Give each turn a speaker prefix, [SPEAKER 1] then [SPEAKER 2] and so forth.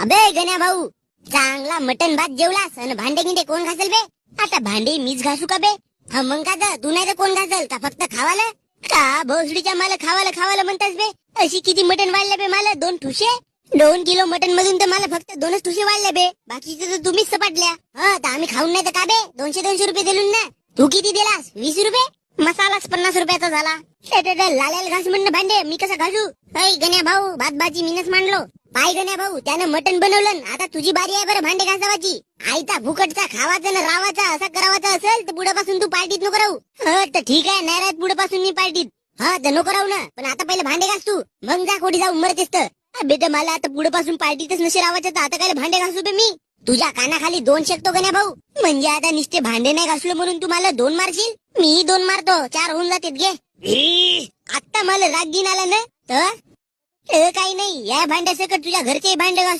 [SPEAKER 1] अबे गण्या भाऊ, चांगला मटन भात जेवलास आणि भांडे गिंडे कोण घासेल बे? आता भांडे मीच घासू का बे? हा मग का तू नाही तर कोण घासल का? फक्त खावाला का भोसडीच्या मला खावाला खावाला म्हणतास बे? अशी किती मटन वाढले बे मला? 2 ठुसे? 2 किलो मटन मधून तर मला फक्त 2च ठुसे वाढले बे. बाकीचे तर तुम्हीच सपाटल्या. हा तर आम्ही खाऊन नाही तर का बे? 200 रुपये दिलून ना. तू किती दिलास? 20 रुपये. मसालाच 50 रुपयाचा झाला. लाल्याला घास म्हणणं भांडे मी कसं घासू? ऐ गण्या भाऊ, भात भाजी मीनच मांडलो. पाय गण्या भाऊ, त्यानं मटण बनवलं. आता तुझी बारी आहे बरं भांडे घासावाची. आईचा भुकटचा खावाचा ना रावाचा असा करावाचा असेल तर पुढेपासून तू पार्टीत नको राहू. तर ठीक आहे, नाही राहत पुढेपासून मी पार्टीत. हा तर नको राहू ना, पण आता पहिले भांडे घास तू. मग जा कोठी जाऊ मरतेस तर. बेटा मला आता पुढेपासून पार्टीतच नसे रावायचं तर आता काय भांडे घासू बे मी? तुझ्या कानाखाली 2 शकतो गण्या भाऊ. म्हणजे आता नुसते भांडे नाही घासलो म्हणून तू मला 2 मारशील? मी 2 मारतो, 4 होऊन जातात घे. आता मला राग घेऊन आला ना तर काही नाही, या भांड्यासकट तुझ्या घरचे भांडे घास.